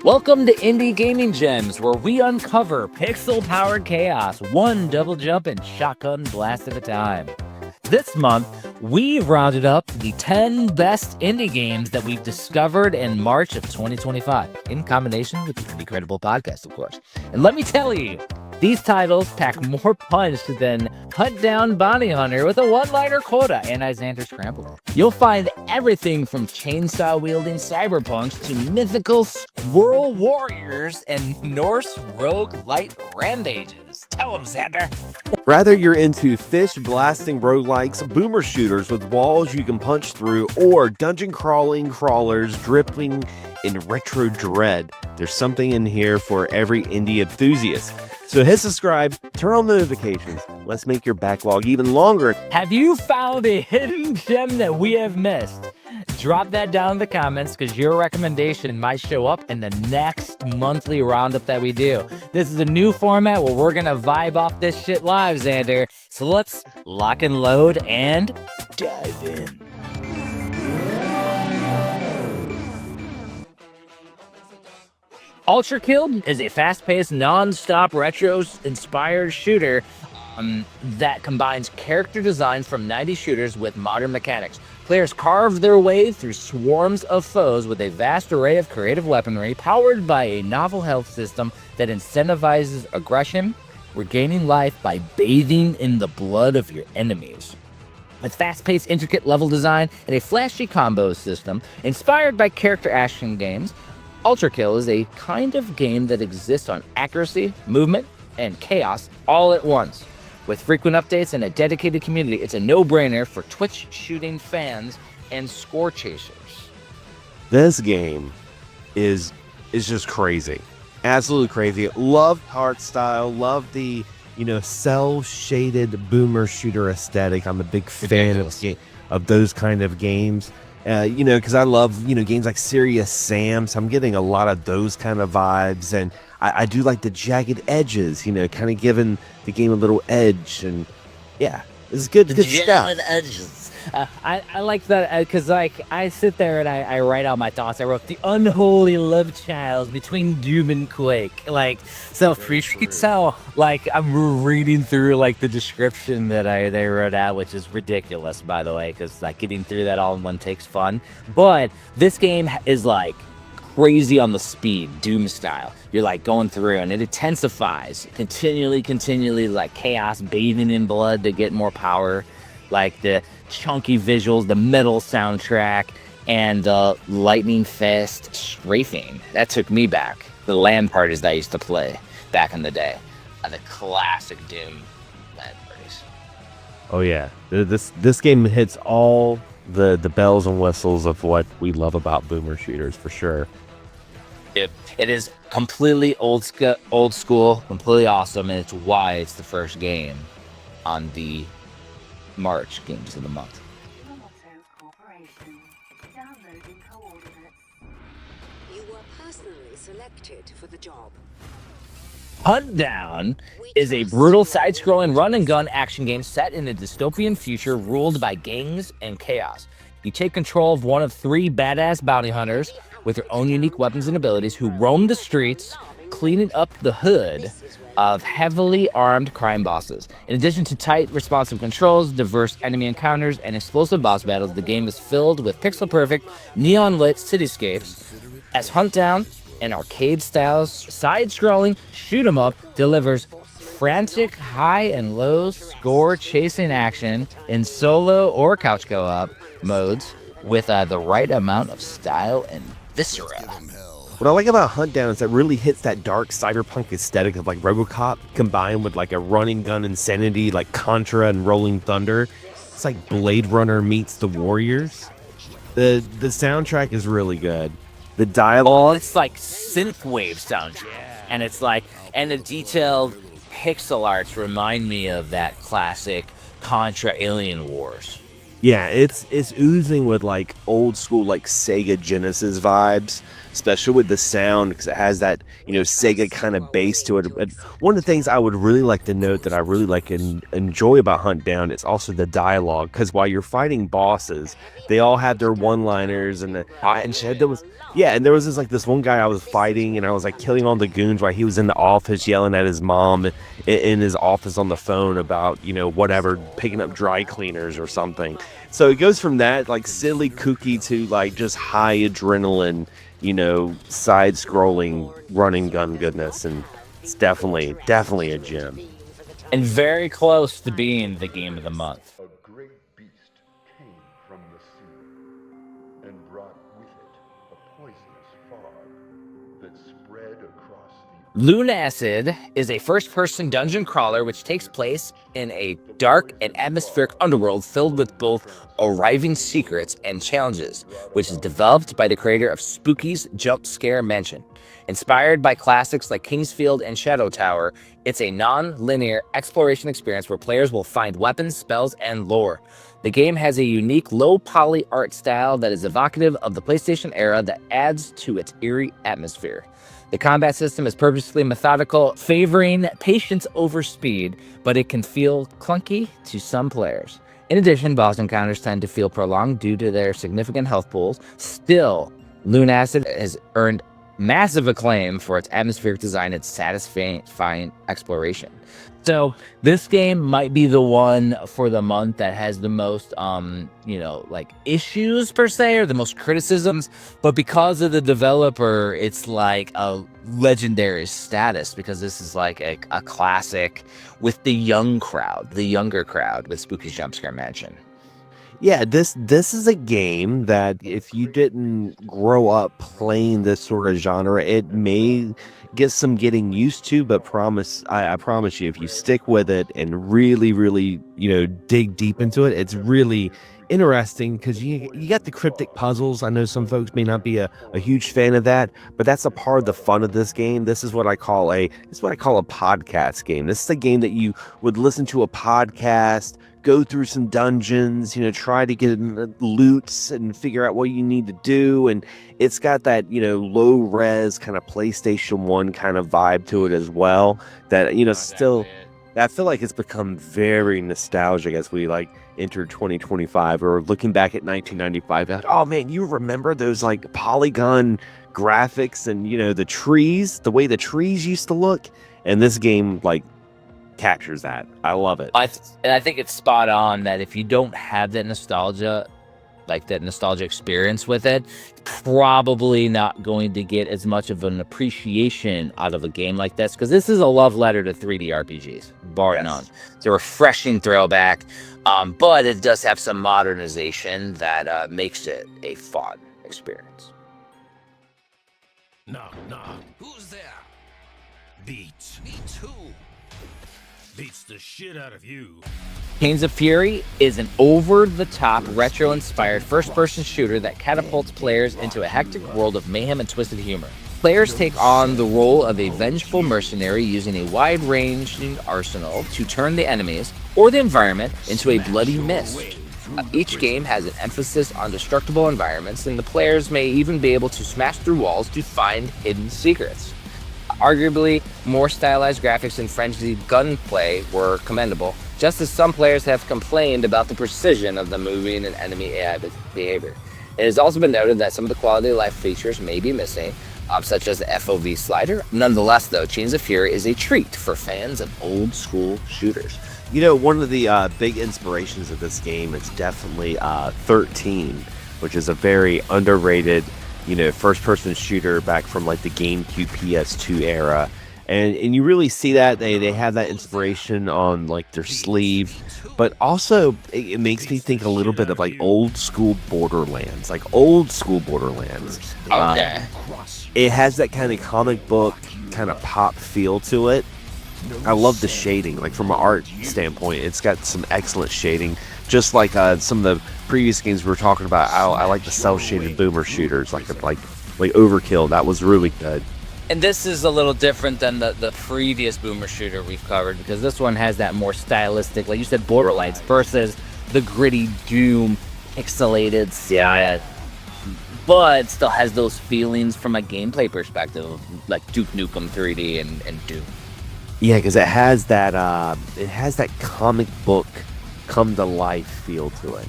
Welcome to Indie Gaming Gems, where we uncover pixel-powered chaos, one double jump and shotgun blast at a time. This month, we've rounded up the 10 best indie games that we've discovered in March of 2025, in combination with the Incredible Podcast, of course. And let me tell you, these titles pack more punch than Huntdown Bounty Hunter with a one-liner quota and Xander Scrambler. You'll find everything from chainsaw-wielding cyberpunks to mythical squirrel warriors and Norse roguelite rampages. Tell them, Xander. Whether you're into fish-blasting roguelikes, boomer shooters with walls you can punch through, or dungeon-crawling crawlers dripping in retro dread, there's something in here for every indie enthusiast. So hit subscribe, turn on notifications. Let's make your backlog even longer. Have you found a hidden gem that we have missed? Drop that down in the comments, because your recommendation might show up in the next monthly roundup that we do. This is a new format where we're going to vibe off this shit live, Xander. So let's lock and load and dive in. ULTRAKILL is a fast-paced, non-stop, retro-inspired shooter that combines character designs from 90s shooters with modern mechanics. Players carve their way through swarms of foes with a vast array of creative weaponry, powered by a novel health system that incentivizes aggression, regaining life by bathing in the blood of your enemies. With fast-paced, intricate level design and a flashy combo system inspired by character action games, ULTRAKILL is a kind of game that exists on accuracy, movement, and chaos all at once. With frequent updates and a dedicated community, it's a no-brainer for Twitch shooting fans and score chasers. This game is just crazy. Absolutely crazy. Love art style, love the, cell-shaded boomer shooter aesthetic. I'm a big fan of those kind of games. Because I love, games like Serious Sam, so I'm getting a lot of those kind of vibes, and I do like the jagged edges, kind of giving the game a little edge, and yeah, it's good stuff. Jagged edges. I like that, because I sit there and I write out my thoughts. I wrote the unholy love child between Doom and Quake. So you can tell, I'm reading through the description that they wrote out, which is ridiculous, by the way, because getting through that all in one take's fun. But this game is crazy on the speed, Doom style. You're going through and it intensifies continually, chaos, bathing in blood to get more power. The chunky visuals, the metal soundtrack, and lightning fast strafing. That took me back. The LAN parties that I used to play back in the day. The classic Doom LAN parties. Oh yeah, this game hits all the bells and whistles of what we love about boomer shooters, for sure. It is completely old school, completely awesome, and it's why it's the first game on the March Games of the Month. You were personally selected for the job. Huntdown is a brutal side-scrolling run-and-gun action game set in a dystopian future ruled by gangs and chaos. You take control of one of 3 badass bounty hunters with their own unique weapons and abilities who roam the streets, cleaning up the hood of heavily armed crime bosses. In addition to tight, responsive controls, diverse enemy encounters, and explosive boss battles, the game is filled with pixel-perfect, neon-lit cityscapes. As Huntdown, an arcade-style, side-scrolling shoot-'em-up, delivers frantic high and low score-chasing action in solo or couch co-op modes with the right amount of style and viscera. What I like about Huntdown is that it really hits that dark cyberpunk aesthetic of RoboCop combined with a running gun insanity like Contra and Rolling Thunder. It's like Blade Runner meets The Warriors. The soundtrack is really good. The dialogue. Oh, it's synthwave soundtrack. And it's and the detailed pixel arts remind me of that classic Contra Alien Wars. Yeah, it's oozing with old school Sega Genesis vibes. especially with the sound, because it has that, Sega kind of bass to it. But one of the things I would really like to note that I really like and enjoy about Huntdown is also the dialogue, because while you're fighting bosses, they all have their one-liners and shit. And there was this one guy I was fighting, and I was like killing all the goons while he was in the office yelling at his mom in his office on the phone about, whatever, picking up dry cleaners or something. So it goes from that like silly kooky to like just high adrenaline, side scrolling running gun goodness, and it's definitely a gem. And very close to being the game of the month. A great beast came from the sea and brought with it a poisonous fog that spread across the Lunacid is a first-person dungeon crawler which takes place in a dark and atmospheric underworld filled with both arriving secrets and challenges, which is developed by the creator of Spooky's Jump Scare Mansion. Inspired by classics like Kingsfield and Shadow Tower, it's a non-linear exploration experience where players will find weapons, spells, and lore. The game has a unique low-poly art style that is evocative of the PlayStation era that adds to its eerie atmosphere. The combat system is purposely methodical, favoring patience over speed, but it can feel clunky to some players. In addition, boss encounters tend to feel prolonged due to their significant health pools. Still, Lunacid has earned massive acclaim for its atmospheric design and satisfying exploration. So this game might be the one for the month that has the most, issues per se, or the most criticisms. But because of the developer, it's like a legendary status, because this is like a classic with the younger crowd with Spooky's Jump Scare Mansion. Yeah, this is a game that if you didn't grow up playing this sort of genre, it may get some getting used to, but I promise you, if you stick with it and really, really, dig deep into it, it's really interesting, because you got the cryptic puzzles. I know some folks may not be a huge fan of that, but that's a part of the fun of this game. This is what I call a podcast game. This is a game that you would listen to a podcast, go through some dungeons, try to get loots and figure out what you need to do. And it's got that, low res kind of PlayStation 1 kind of vibe to it as well. That, I feel like it's become very nostalgic as we enter 2025, or looking back at 1995. Oh man, you remember those polygon graphics and, the trees, the way the trees used to look? And this game captures that. I love it. And I think it's spot on that if you don't have that nostalgia experience with it, probably not going to get as much of an appreciation out of a game like this, because this is a love letter to 3D RPGs, bar none. It's a refreshing throwback, but it does have some modernization that makes it a fun experience. Knock, knock. Who's there? Beats. Me too. Beats the shit out of you. Chains of Fury is an over-the-top, retro-inspired first-person shooter that catapults players into a hectic world of mayhem and twisted humor. Players take on the role of a vengeful mercenary using a wide-ranging arsenal to turn the enemies or the environment into a bloody mist. Each game has an emphasis on destructible environments, and the players may even be able to smash through walls to find hidden secrets. Arguably, more stylized graphics and frenzied gunplay were commendable, just as some players have complained about the precision of the moving and enemy AI behavior. It has also been noted that some of the quality of life features may be missing, such as the FOV slider. Nonetheless, though, Chains of Fury is a treat for fans of old-school shooters. One of the big inspirations of this game is definitely 13, which is a very underrated first-person shooter back from the GameCube PS2 era, and you really see that they have that inspiration on their sleeve, but also it makes me think a little bit of old school Borderlands, Okay. It has that kind of comic book kind of pop feel to it. I love the shading, from an art standpoint. It's got some excellent shading, just like some of the previous games we were talking about. I like the cel-shaded boomer shooters, like Overkill. That was really good. And this is a little different than the previous boomer shooter we've covered, because this one has that more stylistic, like you said, Borderlights versus the gritty Doom pixelated style. but still has those feelings from a gameplay perspective, like Duke Nukem 3D and Doom. Yeah, because it has that comic book come to life feel to it.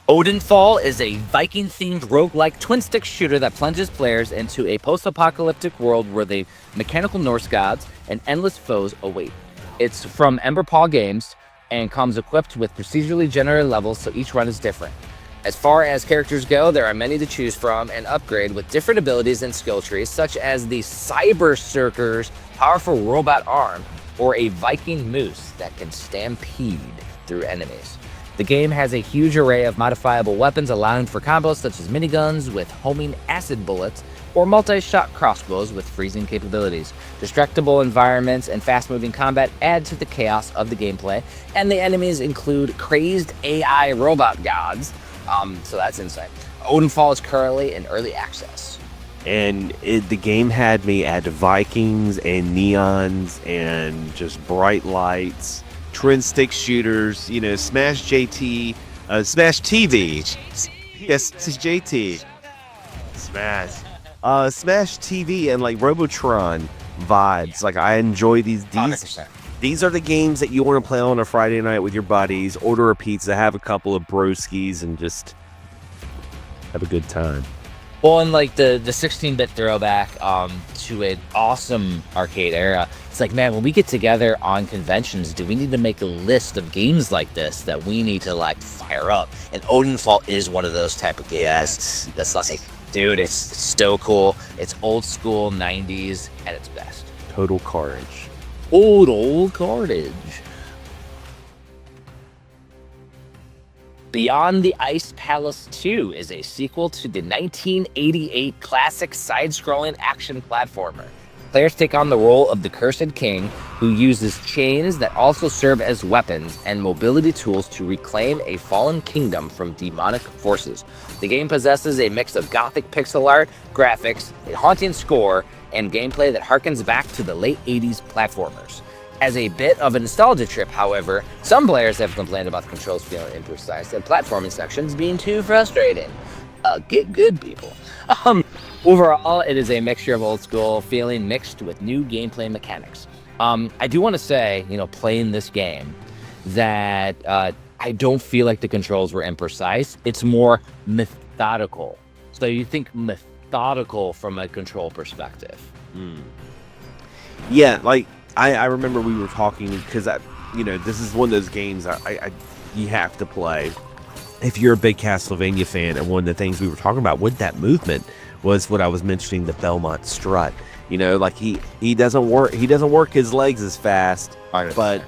Odinfall is a Viking-themed roguelike twin-stick shooter that plunges players into a post-apocalyptic world where the mechanical Norse gods and endless foes await. It's from Emberpaw Games and comes equipped with procedurally generated levels, so each run is different. As far as characters go, there are many to choose from and upgrade with different abilities and skill trees, such as the Cyberserker's powerful robot arm or a Viking moose that can stampede through enemies. The game has a huge array of modifiable weapons, allowing for combos such as miniguns with homing acid bullets or multi-shot crossbows with freezing capabilities. Destructible environments and fast-moving combat add to the chaos of the gameplay, and the enemies include crazed AI robot gods, so that's insane. Odinfall is currently in early access. And the game had me at Vikings and neons and just bright lights, twin stick shooters, you know, Smash JT, Smash TV. Yes, this is JT. Smash. Smash TV and like Robotron vibes. Like I enjoy these. 100%. These are the games that you want to play on a Friday night with your buddies, order a pizza, have a couple of broskies, and just have a good time. Well, and like the 16-bit throwback to an awesome arcade era. It's like, man, when we get together on conventions, do we need to make a list of games like this that we need to like fire up? And Odinfall is one of those type of games. That's like, dude, it's so cool. It's old school 90s at its best. Total carnage. Old carnage. Beyond the Ice Palace 2 is a sequel to the 1988 classic side-scrolling action platformer. Players take on the role of the Cursed King, who uses chains that also serve as weapons and mobility tools to reclaim a fallen kingdom from demonic forces. The game possesses a mix of Gothic pixel art, graphics, a haunting score, and gameplay that harkens back to the late 80s platformers. As a bit of a nostalgia trip, however, some players have complained about the controls feeling imprecise and platforming sections being too frustrating. Get good, people. Overall, it is a mixture of old school feeling mixed with new gameplay mechanics. I do want to say, you know, playing this game, that I don't feel like the controls were imprecise. It's more methodical. So you think methodical from a control perspective. Yeah, like I remember we were talking because you know, this is one of those games you have to play if you're a big Castlevania fan. And one of the things we were talking about with that movement was what I was mentioning, the Belmont strut. You know, like he doesn't work his legs as fast, but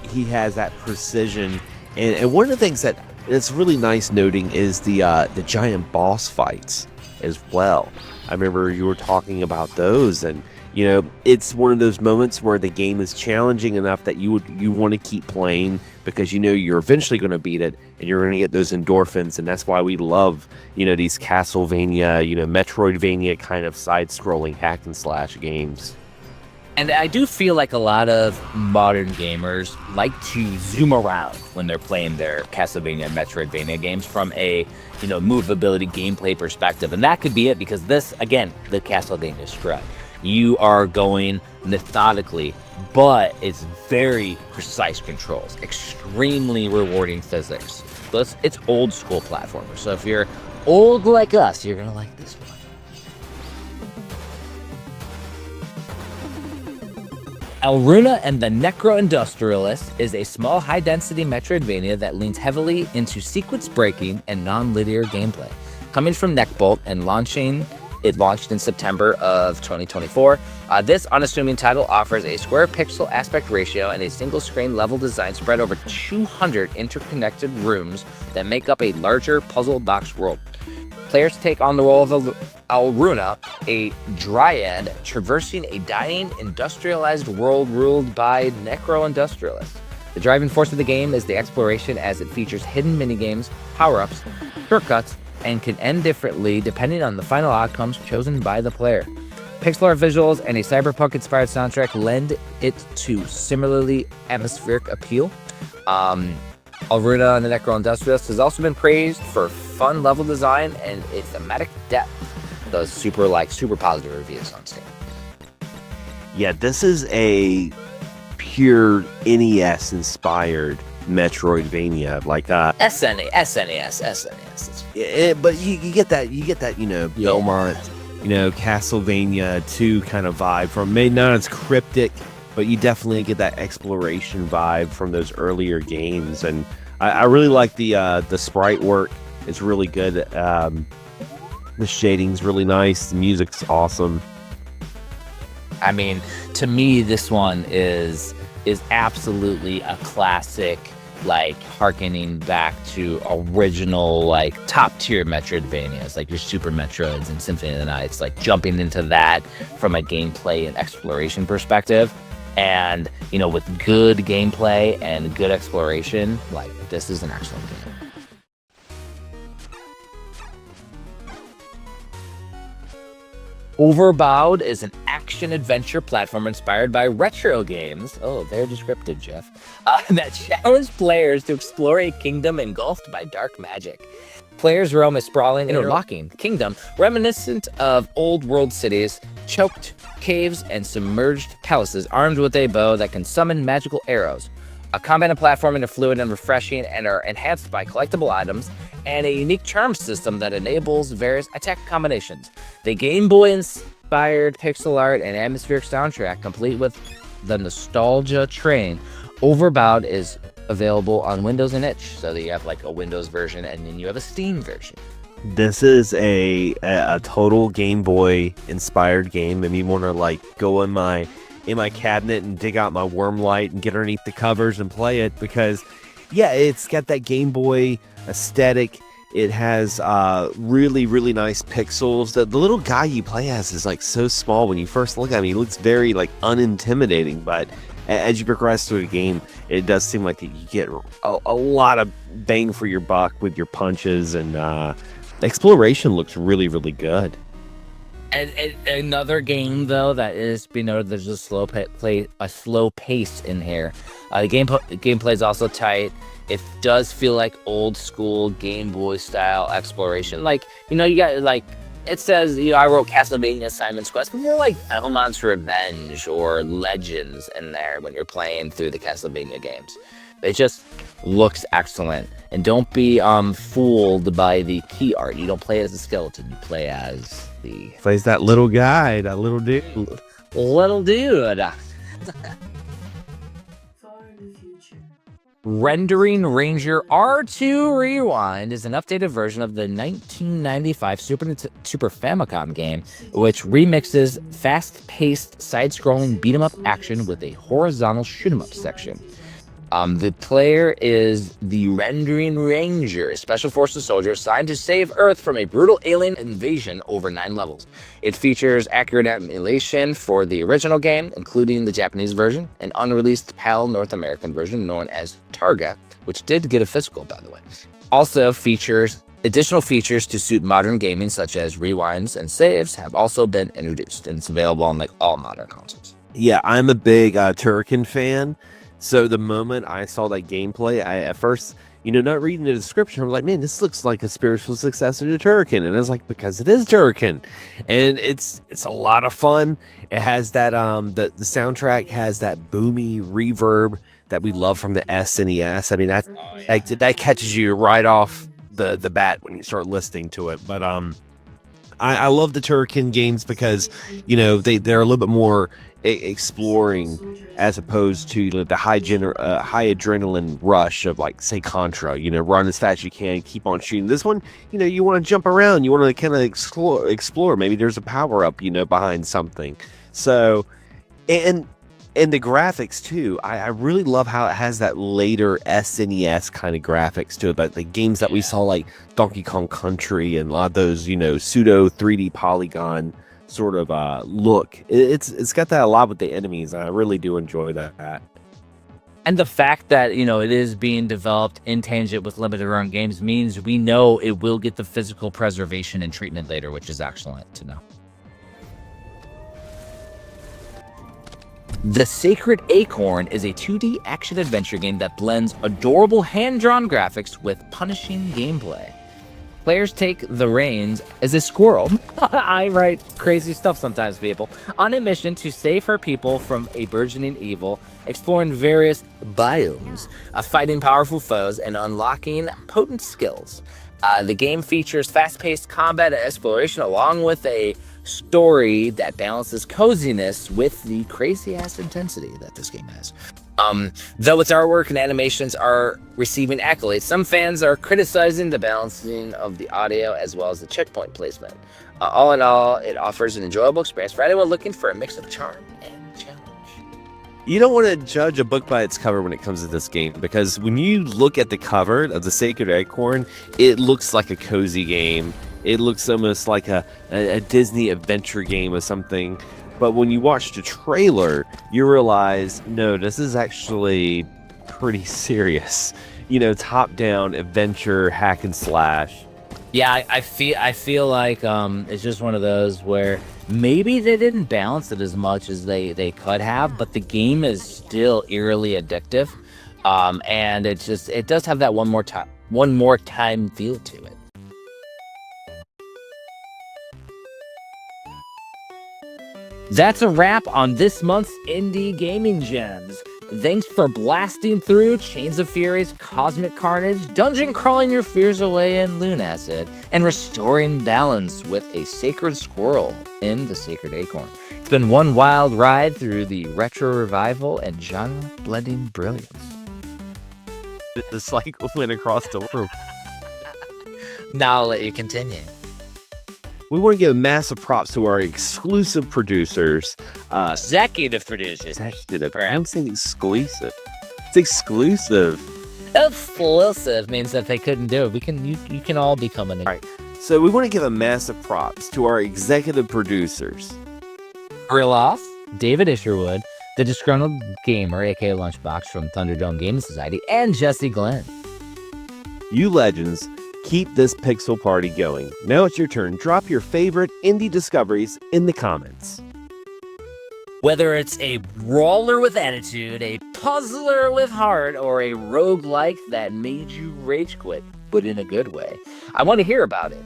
he has that precision. And one of the things that it's really nice noting is the giant boss fights as well. I remember you were talking about those, and you know, it's one of those moments where the game is challenging enough that you want to keep playing because you know you're eventually going to beat it and you're going to get those endorphins. And that's why we love, you know, these Castlevania, you know, Metroidvania kind of side-scrolling hack and slash games. And I do feel like a lot of modern gamers like to zoom around when they're playing their Castlevania and Metroidvania games from a, you know, movability gameplay perspective. And that could be it because this, again, the Castlevania strut. You are going methodically, but it's very precise controls, extremely rewarding physics. So it's old school platformer. So if you're old like us, you're gonna like this one. Alruna and the Necro-Industrialists is a small high-density Metroidvania that leans heavily into sequence breaking and non-linear gameplay. Coming from Neckbolt and it launched in September of 2024. This unassuming title offers a square pixel aspect ratio and a single screen level design spread over 200 interconnected rooms that make up a larger puzzle box world. Players take on the role of Alruna, a dryad traversing a dying industrialized world ruled by Necro-Industrialists. The driving force of the game is the exploration, as it features hidden minigames, power-ups, shortcuts, and can end differently depending on the final outcomes chosen by the player. Pixel art visuals and a cyberpunk-inspired soundtrack lend it to similarly atmospheric appeal. Alruna and the Necro-Industrialists has also been praised for fun level design and a thematic depth. Those super positive reviews on Steam. Yeah, this is a pure NES inspired Metroidvania, like SNES. but you get that Belmont, Castlevania 2 kind of vibe from, maybe not as cryptic, but you definitely get that exploration vibe from those earlier games. And I really like the sprite work. It's really good. The shading's really nice. The music's awesome. I mean, to me, this one is absolutely a classic, like harkening back to original, like top tier Metroidvanias, like your Super Metroids and Symphony of the Nights, like jumping into that from a gameplay and exploration perspective. And, with good gameplay and good exploration, like this is an excellent game. Overbowed is an action-adventure platform inspired by retro games. Oh, very descriptive, Jeff. That challenge players to explore a kingdom engulfed by dark magic. Players roam a sprawling, interlocking kingdom reminiscent of old world cities, choked caves, and submerged palaces armed with a bow that can summon magical arrows. A combat and platforming are fluid and refreshing and are enhanced by collectible items and a unique charm system that enables various attack combinations. The Game Boy-inspired pixel art and atmospheric soundtrack, complete with the nostalgia train. Overbowed is available on Windows and itch, so that you have like a Windows version and then you have a Steam version. This is a total Game Boy inspired game. Made me want to like go in my cabinet and dig out my worm light and get underneath the covers and play it, because it's got that Game Boy aesthetic. It has really, really nice pixels. The little guy you play as is like so small. When you first look at him, he looks very like unintimidating, but as you progress through the game, it does seem like that you get a lot of bang for your buck with your punches, and the exploration looks really, really good. And another game, though, that is being noted, there's a slow pace in here. The gameplay is also tight. It does feel like old school Game Boy style exploration. Like, you got like, it says, I wrote Castlevania, Simon's Quest, but more like Elmont's Revenge or Legends in there when you're playing through the Castlevania games. It just looks excellent. And don't be fooled by the key art. You don't play as a skeleton. You play as plays that little guy, that little dude. Little dude. Rendering Ranger R2 Rewind is an updated version of the 1995 Super Famicom game, which remixes fast-paced, side-scrolling beat-em-up action with a horizontal shoot-em-up section. The player is the Rendering Ranger, a Special Forces soldier assigned to save Earth from a brutal alien invasion over 9 levels. It features accurate emulation for the original game, including the Japanese version, an unreleased PAL North American version known as Targa, which did get a physical, by the way. Also features additional features to suit modern gaming, such as rewinds and saves, have also been introduced, and it's available on like all modern consoles. Yeah, I'm a big Turrican fan. So the moment I saw that gameplay, I at first, not reading the description, I'm like, man, this looks like a spiritual successor to Turrican. And it's like, because it is Turrican. And it's a lot of fun. It has that, the soundtrack has that boomy reverb that we love from the SNES. I mean, that catches you right off the bat when you start listening to it. But I love the Turrican games because, they're a little bit more exploring, as opposed to the high adrenaline rush of, like, say, Contra. Run as fast as you can, keep on shooting. This one, you want to jump around, you want to kind of explore. Maybe there's a power up, behind something. So, and the graphics too. I really love how it has that later SNES kind of graphics to it. But the games that we saw, like Donkey Kong Country and a lot of those, pseudo 3D polygon sort of look. It's got that a lot with the enemies, and I really do enjoy that. And the fact that, it is being developed in tangent with limited run games means we know it will get the physical preservation and treatment later, which is excellent to know. The Sacred Acorn is a 2D action-adventure game that blends adorable hand-drawn graphics with punishing gameplay. Players take the reins as a squirrel. I write crazy stuff sometimes, people. On a mission to save her people from a burgeoning evil, exploring various biomes, fighting powerful foes, and unlocking potent skills. The game features fast-paced combat and exploration, along with a story that balances coziness with the crazy-ass intensity that this game has. Though its artwork and animations are receiving accolades, some fans are criticizing the balancing of the audio as well as the checkpoint placement. All in all, it offers an enjoyable experience for anyone looking for a mix of charm and challenge. You don't want to judge a book by its cover when it comes to this game, because when you look at the cover of the Sacred Acorn, it looks like a cozy game. It looks almost like a Disney adventure game or something. But when you watch the trailer, you realize, no, this is actually pretty serious. You know, top-down adventure, hack and slash. Yeah, I feel like it's just one of those where maybe they didn't balance it as much as they could have, but the game is still eerily addictive, and it does have that one more time feel to it. That's a wrap on this month's Indie Gaming Gems. Thanks for blasting through Chains of Furies, Cosmic Carnage, dungeon crawling your fears away in Lunacid, and restoring balance with a sacred squirrel in the Sacred Acorn. It's been one wild ride through the retro revival and genre blending brilliance. The cycle went across the room. Now I'll let you continue. We want to give massive props to our exclusive producers. Executive producers. I'm saying exclusive. It's exclusive. Exclusive means that they couldn't do it. You can all become an. All right. So we want to give a massive props to our executive producers. Riloff, David Isherwood, the Disgruntled Gamer, aka Lunchbox from Thunderdome Gaming Society, and Jesse Glenn. You legends, keep this pixel party going. Now it's your turn. Drop your favorite indie discoveries in the comments. Whether it's a brawler with attitude, a puzzler with heart, or a roguelike that made you rage quit, but in a good way, I want to hear about it.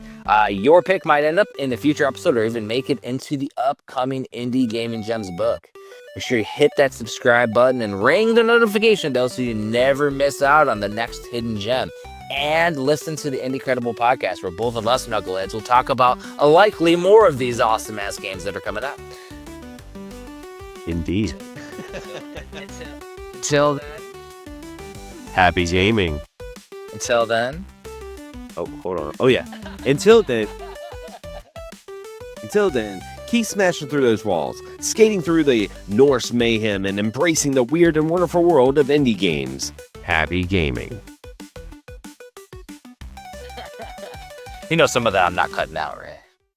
Your pick might end up in a future episode or even make it into the upcoming Indie Gaming Gems book. Make sure you hit that subscribe button and ring the notification bell so you never miss out on the next hidden gem. And listen to the Indie Credible podcast, where both of us knuckleheads will talk about likely more of these awesome-ass games that are coming up. Indeed. Until then. Happy gaming. Until then. Oh, hold on. Oh, yeah. Until then, keep smashing through those walls, skating through the Norse mayhem, and embracing the weird and wonderful world of indie games. Happy gaming. You know some of that I'm not cutting out, right?